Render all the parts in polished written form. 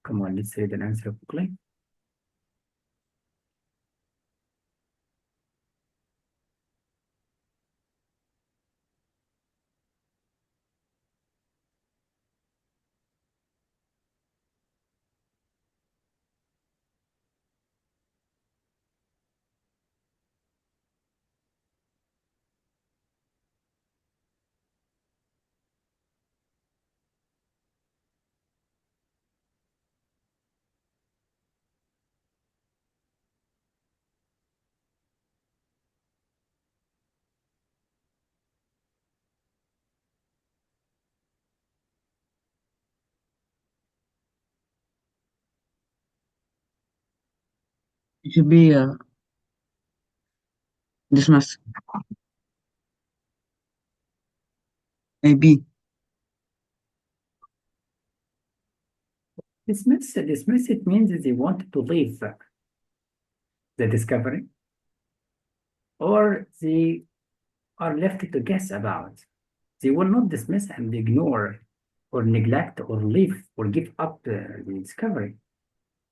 Come on, let's read an answer quickly. It should be dismiss. Maybe. Dismiss it means that they want to leave the discovery, or they are left to guess about. They will not dismiss and ignore or neglect or leave or give up the discovery.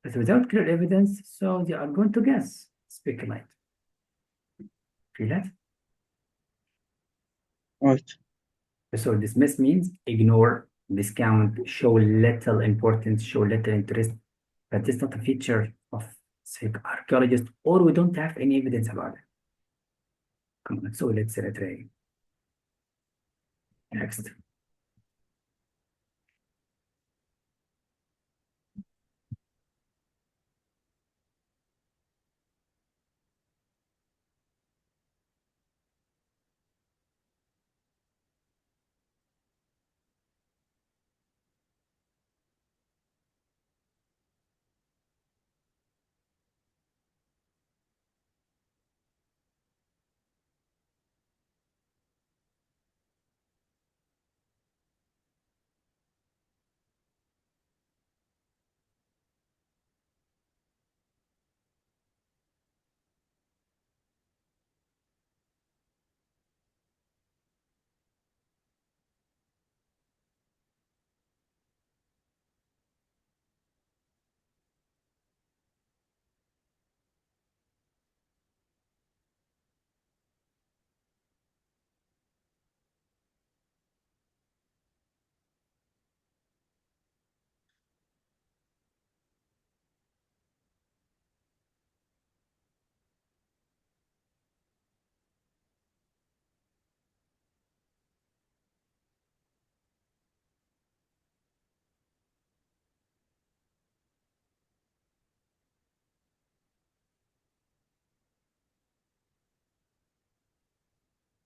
But without clear evidence, so they are going to guess, speculate. Feel that? Right. So dismiss means ignore, discount, show little importance, show little interest. But it's not a feature of archaeologists, or we don't have any evidence about it. Come on, so let's try. Next.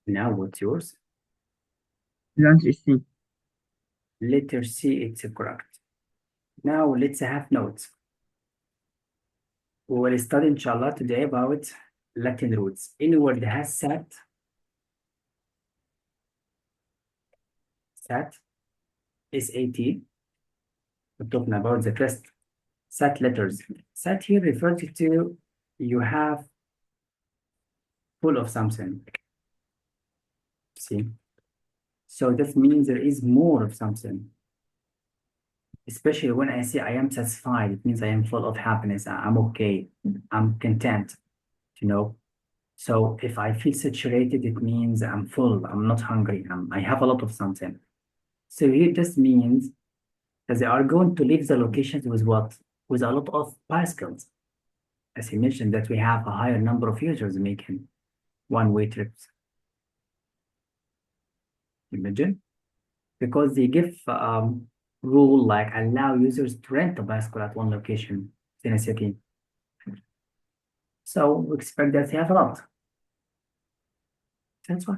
Now what's yours? The answer is C. Letter C, it's correct. Now let's have notes. We will study inshallah today about Latin roots. Any word that has sat, S-A-T. We're talking about the first sat letters. Sat here refers to you have full of something. See? So that means there is more of something. Especially when I say I am satisfied, it means I am full of happiness. I'm okay. I'm content, you know. So if I feel saturated, it means I'm full. I'm not hungry. I have a lot of something. So here just means that they are going to leave the locations with what? With a lot of bicycles. As he mentioned, that we have a higher number of users making one-way trips. Imagine, because they give rule like allow users to rent a bicycle at one location in a city. So we expect that they have a lot. That's why.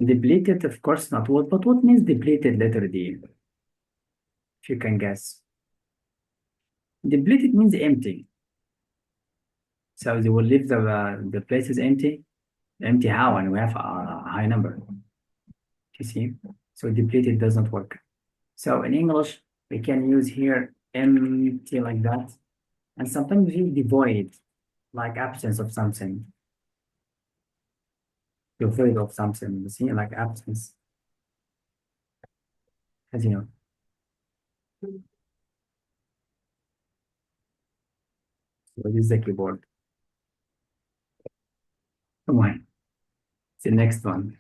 Depleted, of course, not what, but what means depleted letter D? If you can guess. Depleted means empty. So they will leave the places empty. Empty how? And we have a high number. You see? So depleted does not work. So in English, we can use here empty like that. And sometimes we use devoid, like absence of something. Devoid of something, you see, like absence. As you know. So this is the keyboard. Come on. The next one.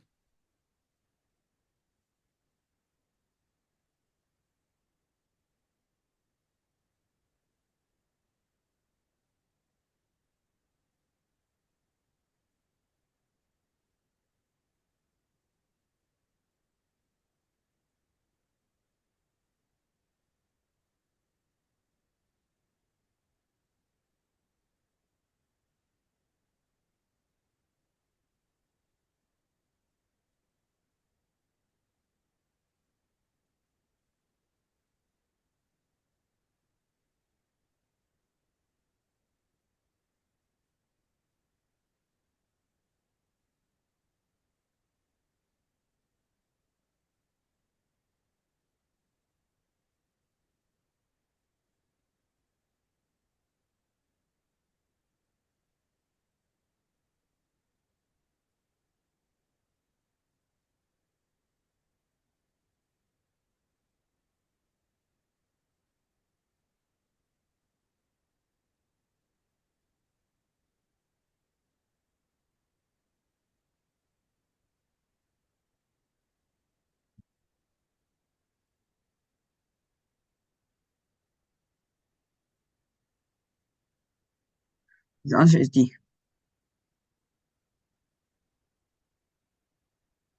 The answer is D.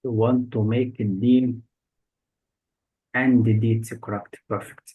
You want to make a deal and the deed's correct. Perfect.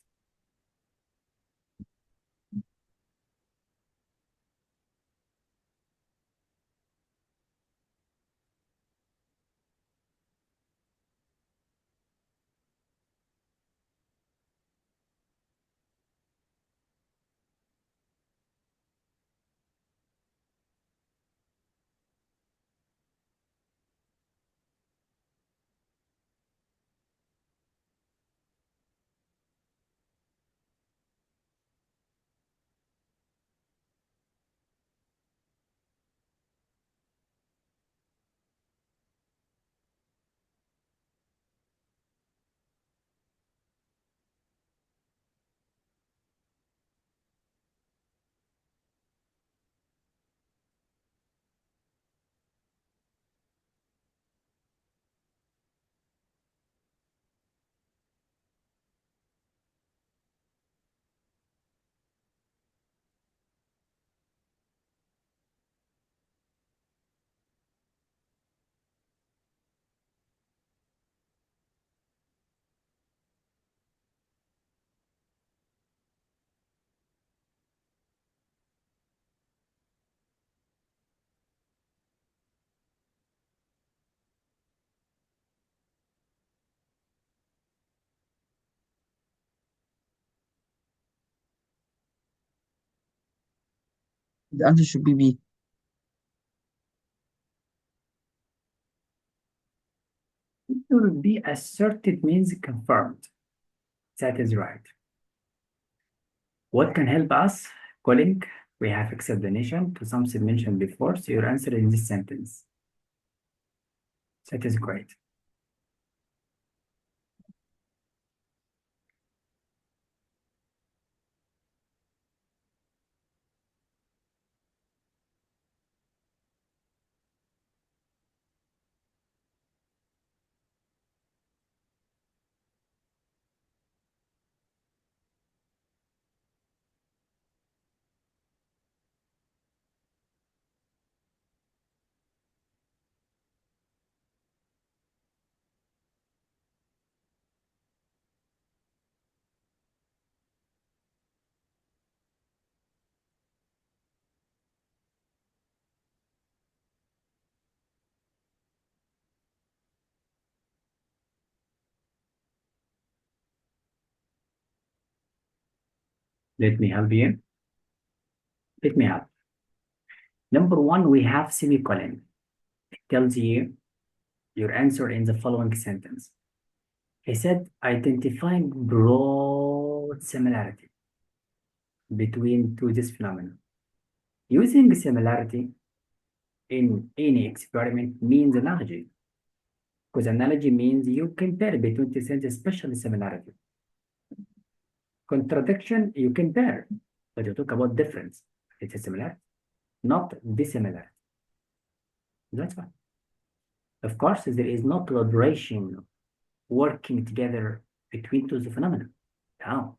The answer should be B. It will be asserted means confirmed. That is right. What can help us? Calling. We have explanation to something mentioned before, so your answer in this sentence. That is great. Let me help you. Let me help. Number one, we have semicolon. It tells you your answer in the following sentence. He said, identifying broad similarity between two this phenomenon. Using similarity in any experiment means analogy, because analogy means you compare between two things, especially similarity. Contradiction, you can bear, but you talk about difference. It's a similar, not dissimilar. That's fine. Of course, there is no collaboration working together between those phenomena. No,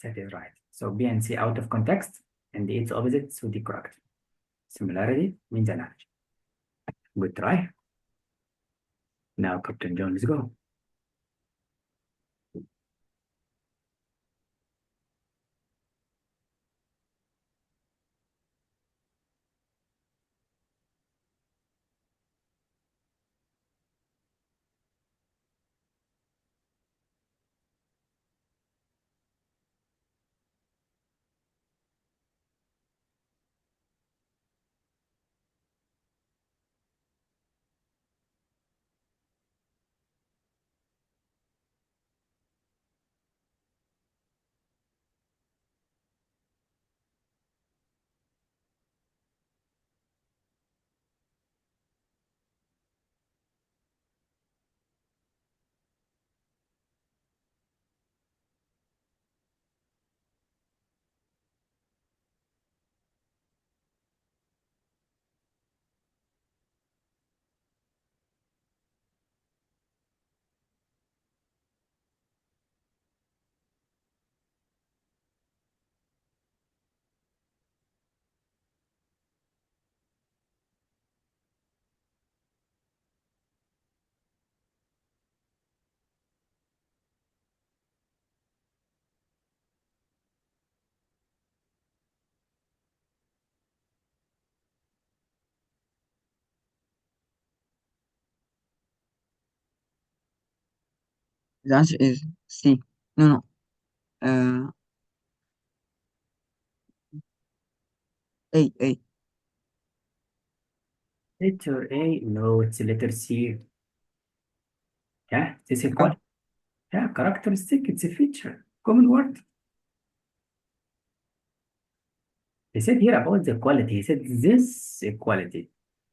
that is right. So B and C out of context, and its opposites would be correct. Similarity means analogy. Good try. Now, Captain John, let's go. The answer is C. No, no. A, A. Letter A, no, it's letter C. Yeah, this is Huh? quality. Yeah, characteristic, it's a feature. Common word. He said here about the quality. He said this equality.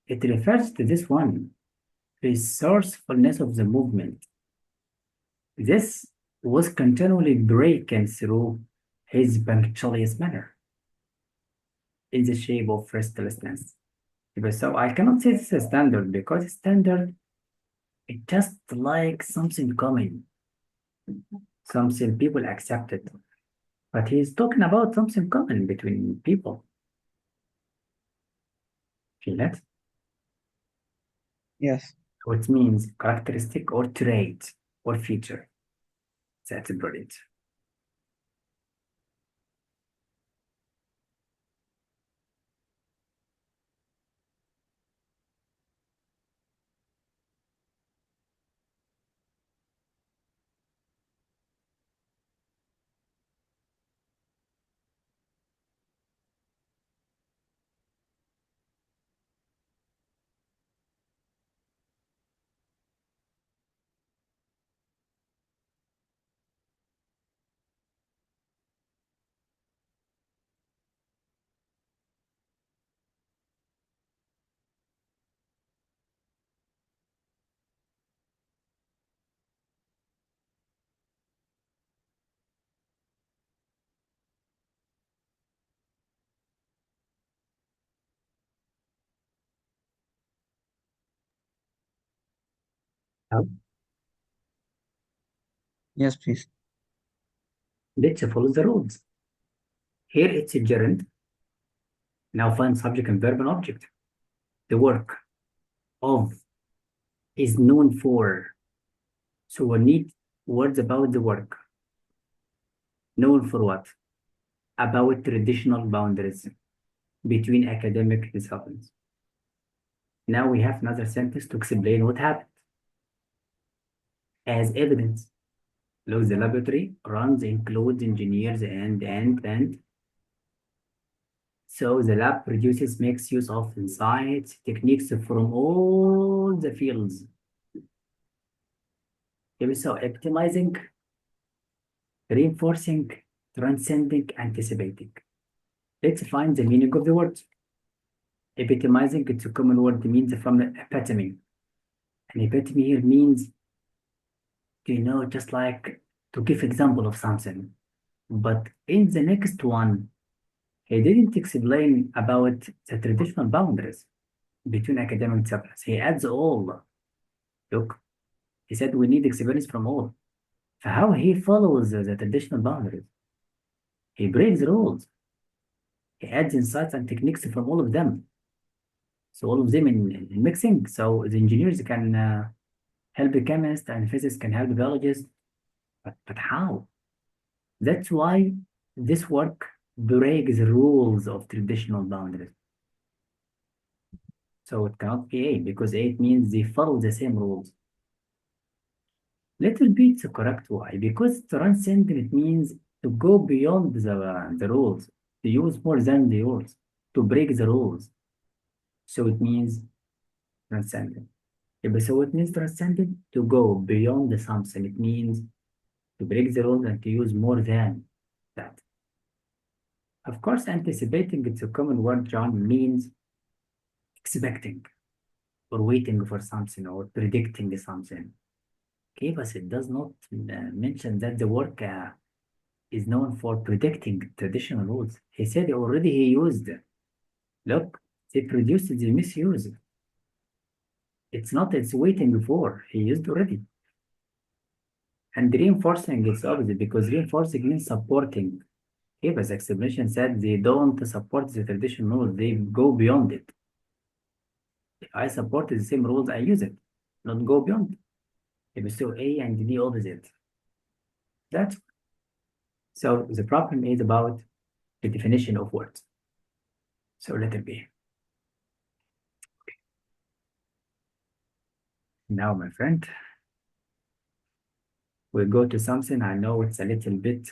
It refers to this one, resourcefulness of the movement. This was continually breaking through his punctilious manner in the shape of restlessness. So I cannot say this is standard because standard it's just like something common, something people accepted. But he's talking about something common between people. Feel it? Yes. So it means characteristic or trait or feature. That's brilliant. Now, Yes, please. let's follow the rules. Here it's a gerund. Now find subject and verb and object. The work of is known for. So we need words about the work. Known for what? About traditional boundaries between academic disciplines. Now we have another sentence to explain what happened. As evidence, look, the laboratory runs includes engineers and. So the lab produces, makes use of insights, techniques from all the fields. So optimizing, reinforcing, transcending, anticipating. Let's find the meaning of the word. Epitomizing, it's a common word, means from epitome. And epitome here means, just like to give example of something. But in the next one, he didn't explain about the traditional boundaries between academic disciplines. He adds all. Look, he said we need experience from all. So how he follows the traditional boundaries? He breaks the rules. He adds insights and techniques from all of them. So all of them in mixing. So the engineers can help the chemists and physicists can help the biologists. But how? That's why this work breaks the rules of traditional boundaries. So it cannot be A because A means they follow the same rules. Little bit correct. Why? Because transcendent means to go beyond the rules, to use more than the rules, to break the rules. So it means transcendent. So it means transcendent to go beyond the something. It means to break the rules and to use more than that. Of course, anticipating, it's a common word, John, means expecting or waiting for something or predicting something. Okay, but it does not mention that the work is known for predicting traditional rules. He said already he used. Look, they produced the misuse. It's waiting for. He used already. And reinforcing is opposite because reinforcing means supporting. Okay, but the explanation said they don't support the traditional rules, they go beyond it. If I support the same rules, I use it, not go beyond. If so A and D opposite. That's so the problem is about the definition of words. So letter B. Now, my friend, we'll go to something I know it's a little bit,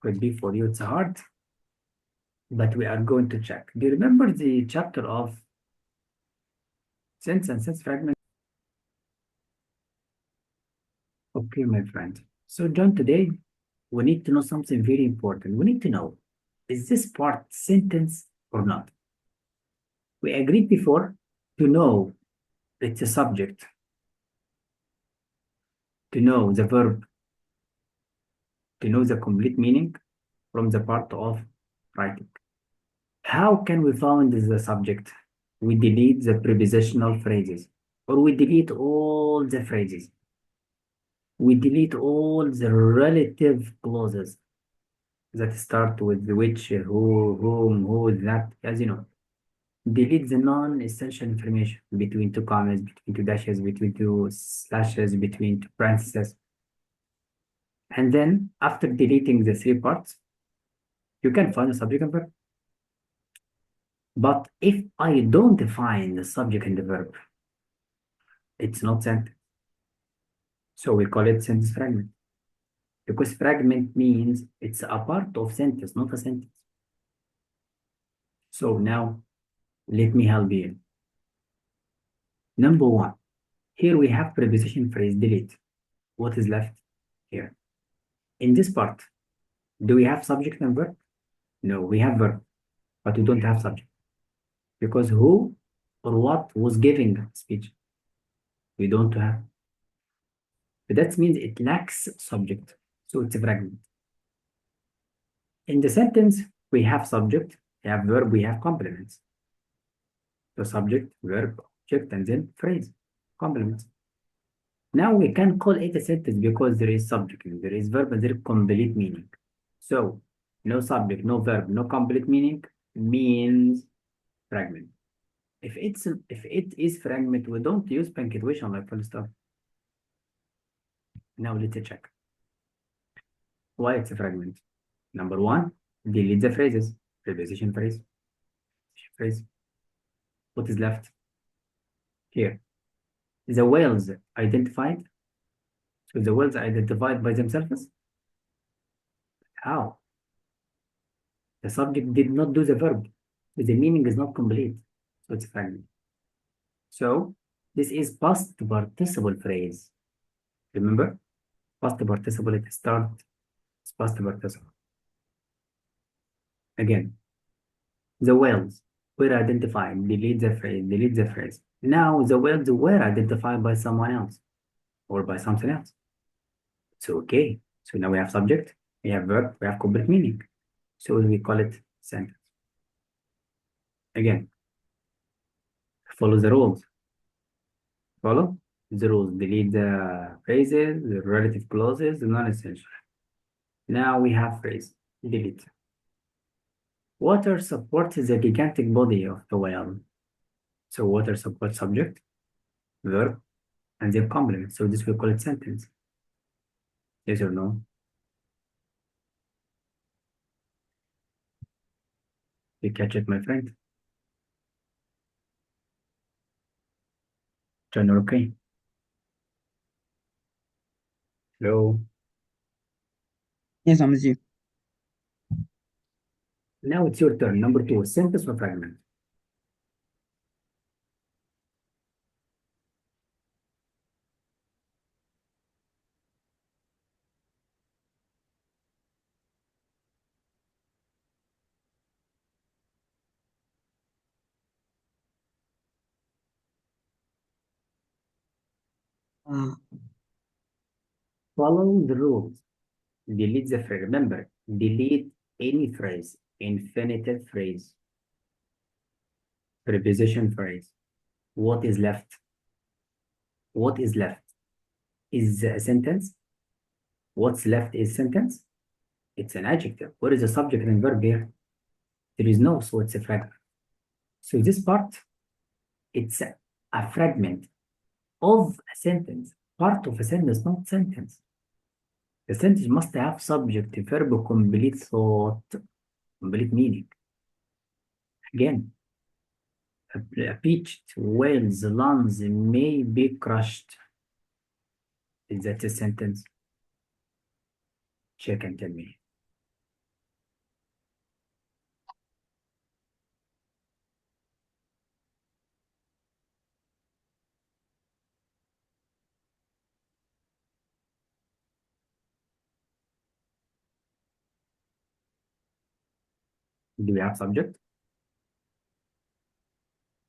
could be for you, it's hard, but we are going to check. Do you remember the chapter of sense and sense fragment? Okay, my friend. So, John, today we need to know something very important. We need to know, is this part sentence or not? We agreed before to know it's a subject, to know the verb, to know the complete meaning from the part of writing. How can we find the subject? We delete the prepositional phrases, or we delete all the phrases. We delete all the relative clauses that start with which, who, whom, who, that, as you know. Delete the non-essential information between two commas, between two dashes, between two slashes, between two parentheses. And then after deleting the three parts, you can find the subject and verb. But if I don't define the subject and the verb, it's not sentence. So we call it sentence fragment. Because fragment means it's a part of sentence, not a sentence. So now let me help you. Number one, here we have preposition phrase delete. What is left here? In this part, do we have subject and verb? No, we have verb, but we don't have subject. Because who or what was giving speech? We don't have. But that means it lacks subject, so it's a fragment. In the sentence, we have subject, we have verb, we have complements. So subject, verb, object, and then phrase, complements. Now we can call it a sentence because there is subject, there is verb, and there is complete meaning. So no subject, no verb, no complete meaning means fragment. If it is fragment, we don't use punctuation like full stop. Now let's check why it's a fragment. Number one, delete the phrases, preposition phrase. What is left here? The whales identified. So the whales identified by themselves. How? The subject did not do the verb. The meaning is not complete. So it's a fragment. So this is past participle phrase. Remember? Past participle, it starts. It's past participle. Again, the whales were identified. Delete the phrase. Delete the phrase. Now the whales were identified by someone else or by something else. So, okay. So now we have subject, we have verb, we have complete meaning. So we call it sentence. Again, follow the rules. Follow the rules. Delete the phrases, the relative clauses, the non-essential. Now we have phrase. Delete. Water supports the gigantic body of the whale. So water supports subject, verb, and their complement. So this we call it sentence. Yes or no? You catch it, my friend? John, okay. Hello. Yes, I'm with you. Now it's your turn. Number two, sentence or fragment. Uh, Follow the rules. Delete the phrase. Remember, delete any phrase, infinitive phrase, preposition phrase. What is left? What is left? Is a sentence. What's left is sentence. It's an adjective. What is the subject and verb here? There is no, so it's a fragment. So this part, it's a fragment of a sentence. Part of a sentence, not sentence. The sentence must have subject, verb, complete thought, complete meaning. Again, a pitched whale's lungs may be crushed. Is that a sentence? Check and tell me. Do we have subject?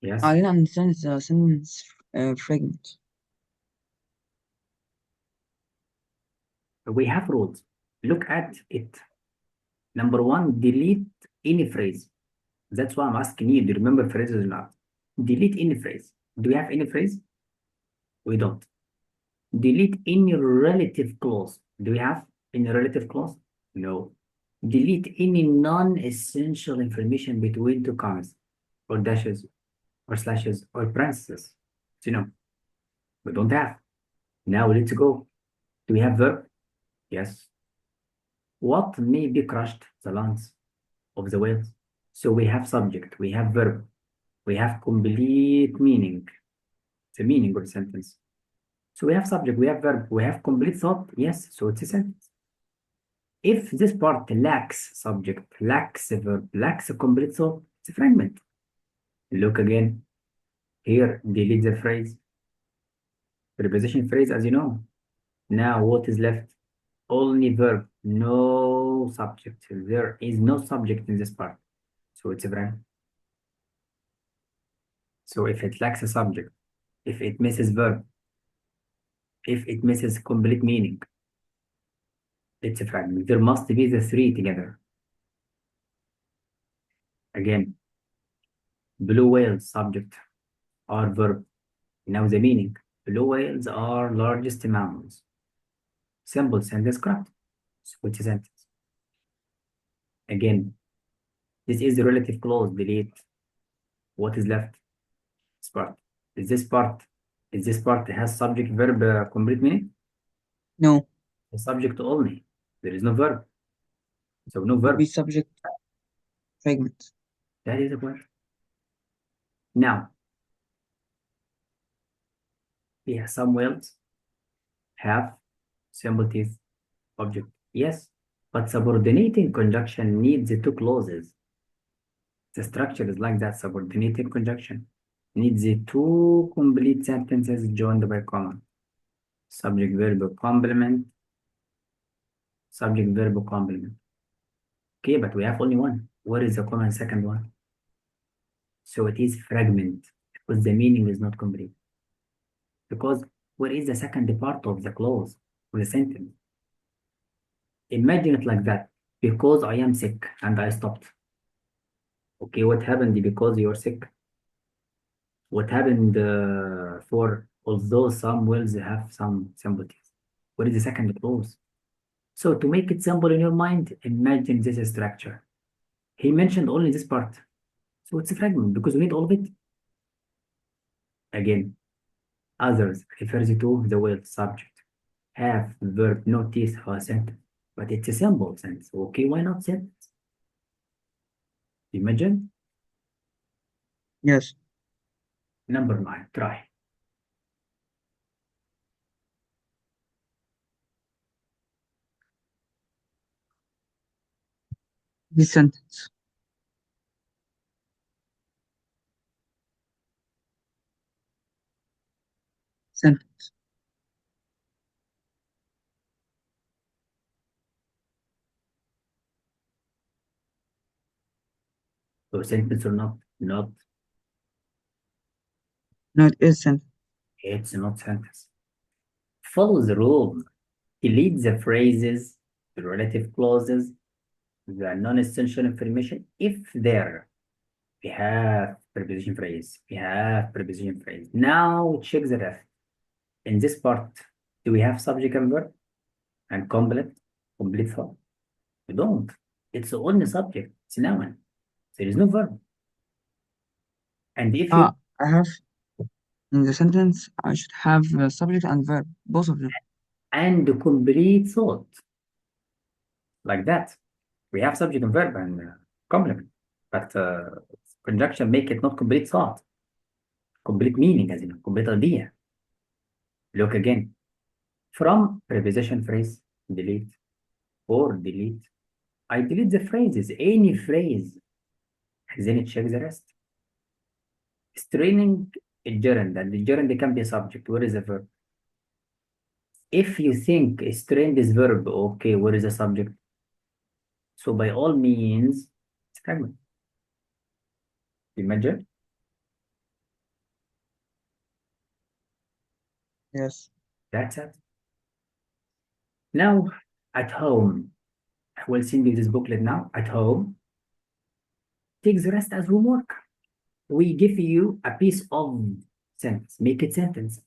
Yes. I didn't understand the sentence fragment. We have rules. Look at it. Number one, delete any phrase. That's why I'm asking you, do you remember phrases or not? Delete any phrase. Do we have any phrase? We don't. Delete any relative clause. Do we have any relative clause? No. Delete any non-essential information between two commas or dashes or slashes or parentheses. So, we don't have. Now let's go. Do we have verb? Yes. What may be crushed? The lungs of the whales. So we have subject, we have verb, we have complete meaning. The meaning of the sentence. So we have subject, we have verb, we have complete thought. Yes, so it's a sentence. If this part lacks subject, lacks a verb, lacks a complete thought, it's a fragment. Look again. Here, delete the phrase. Preposition phrase, as you know. Now, what is left? Only verb, no subject. There is no subject in this part. So it's a fragment. So if it lacks a subject, if it misses verb, if it misses complete meaning, it's a fragment. There must be the three together. Again, blue whales, subject, or verb. Now the meaning. Blue whales are largest mammals. Simple sentence correct. Switch sentence. Again, this is the relative clause. Delete. What is left? This part. Is this part has subject, verb, complete meaning? No, The subject only. There is no verb. So no will verb. be subject fragment. That is the question. Now, yeah, some whales have simple teeth object. Yes, but subordinating conjunction needs two clauses. The structure is like that. Subordinating conjunction needs two complete sentences joined by comma. Subject verb complement. Subject verb complement. Okay, but we have only one. Where is the comma in second one? So it is fragment because the meaning is not complete. Because where is the second part of the clause of the sentence? Imagine it like that. Because I am sick and I stopped. Okay, what happened because you're sick? What happened for although some wills have some sympathies? What is the second clause? So to make it simple in your mind, imagine this structure. He mentioned only this part. So it's a fragment because we need all of it. Again, others refers to the will subject. Have verb no teeth or sentence. But it's a simple sentence. Okay, why not sentence? Imagine. Yes. Number 9, try. This sentence. Sentence. So sentence or not? Not. No, it is sentence. It's not sentence. Follow the rule. Delete the phrases, the relative clauses, the non-essential information if there. We have preposition phrase. We have preposition phrase. Now check the rest. In this part, do we have subject and verb and complete thought? We don't. It's only subject. It's noun. There is no verb. And if you I have in the sentence, I should have subject and verb, both of them. and complete thought like that, we have subject and verb and complement. But conjunction make it not complete thought, complete meaning, as in complete idea. Look again. From preposition phrase, delete or delete. I delete the phrases, any phrase, then it checks the rest. Straining a gerund, and the gerund can be a subject. Where is the verb? If you think strained is verb, okay, where is the subject? So by all means, it's fragment. Imagine. Yes. That's it. Now, at home, I will send you this booklet now. At home, take the rest as homework. We give you a piece of sentence, make it sentence.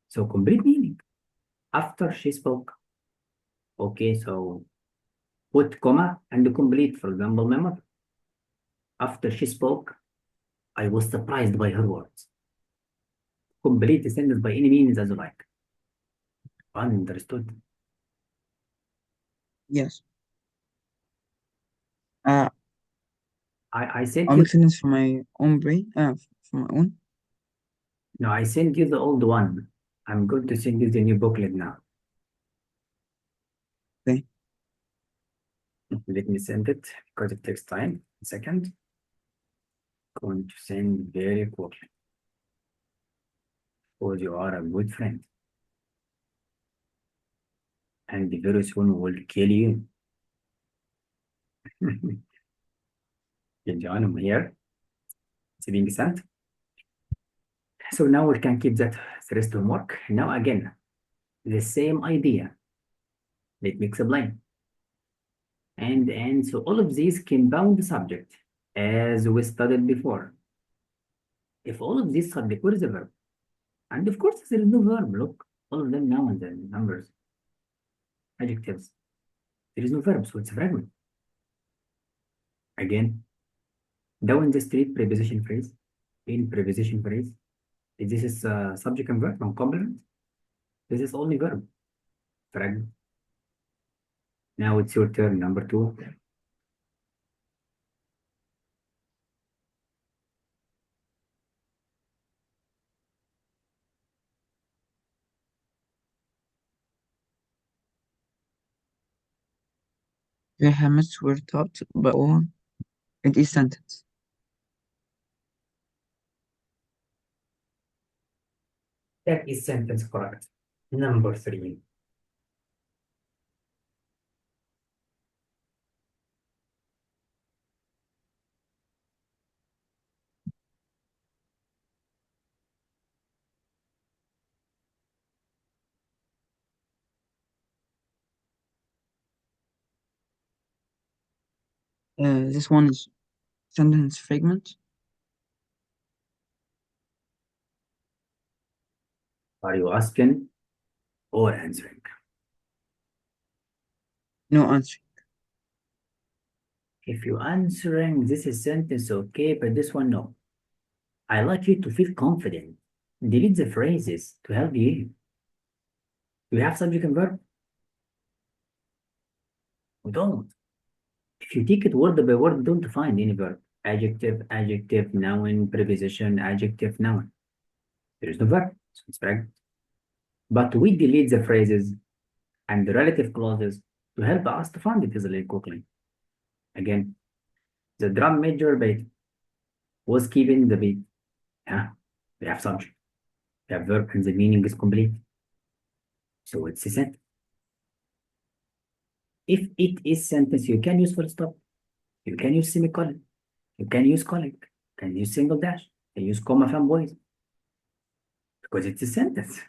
So complete meaning. After she spoke. Okay, so put comma and complete. For example, my mother. After she spoke, I was surprised by her words. Complete the sentence by any means as you like. Understood. Yes. Uh, I sent I'll you. make sentence for my own brain. For my own. No, I sent you the old one. I'm going to send you the new booklet now. Okay. Let me send it because it takes time. A second. Going to send very quickly because you are a good friend. And very soon will kill you. Yeah, John, I'm here. It's being sent. So now we can keep that the rest homework. Now again, the same idea. Let me explain. And so all of these compound subject as we studied before. If all of these subject, what is the verb? And of course there is no verb. Look, all of them nouns and numbers, adjectives. There is no verb, so it's a fragment. Again, down the street preposition phrase, in preposition phrase. This is subject and verb from complement. This is only verb. Fragment. Now it's your turn, number 2. The Hamets were taught by all. It is sentence. That is sentence correct. Number 3. This one is sentence fragment. Are you asking or answering? No answer. If you're answering, this is sentence okay, but this one no. I like you to feel confident. Delete the phrases to help you. Do you have subject and verb? We don't. If you take it word by word, don't find any verb. Adjective, adjective, noun, preposition, adjective, noun. There is no verb, so it's correct. But we delete the phrases and the relative clauses to help us to find it easily and quickly. Again, the drum major beat was keeping the beat. Yeah, we have subject, we have verb, and the meaning is complete. So it's a sentence. If it is sentence, you can use full stop, you can use semicolon, you can use colon, you can use single dash, you can use comma fanboys, because it's a sentence.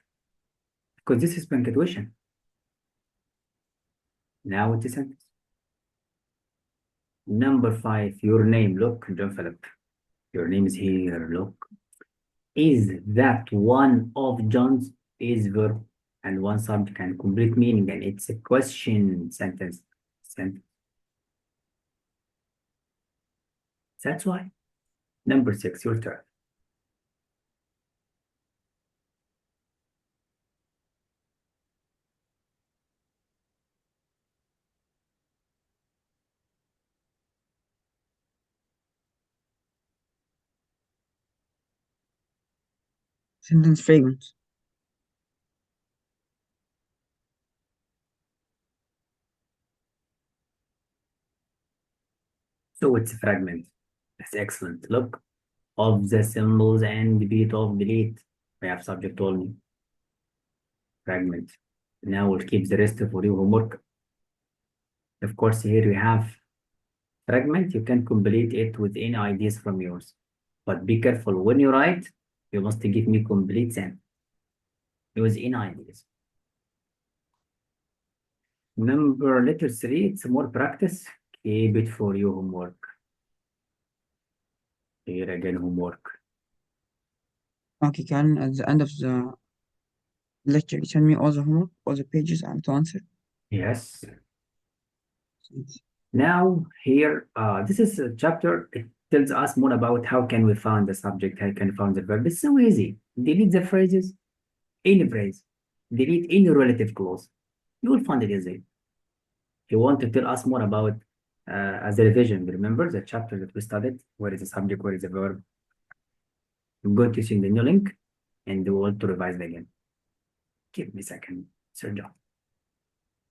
Because this is punctuation. Now it's a sentence. Number 5, your name. Look, John Philip. Your name is here. Look. Is that one of John's? Is verb and one subject and complete meaning, and it's a question sentence. That's why. Number 6, your turn. Sentence fragment. So it's a fragment. That's excellent. Look, of the symbols and beat of delete. We have subject only. Fragment. Now we'll keep the rest for your homework. Of course, here we have fragment. You can complete it with any ideas from yours. But be careful when you write, you must give me complete sentence. Use any ideas. Number letter 3, it's more practice. Keep it for your homework. Here again, homework. Okay, Karen, at the end of the lecture, you send me all the homework, all the pages I have to answer. Yes. Thanks. Now here, this is a chapter. It tells us more about how can we find the subject, how can we find the verb. It's so easy. Delete the phrases, any phrase. Delete any relative clause. You will find it easy. If you want to tell us more about as a revision, remember the chapter that we studied? Where is the subject? Where is the verb? I'm going to send the new link and we want to revise it again. Give me a second, Sir John.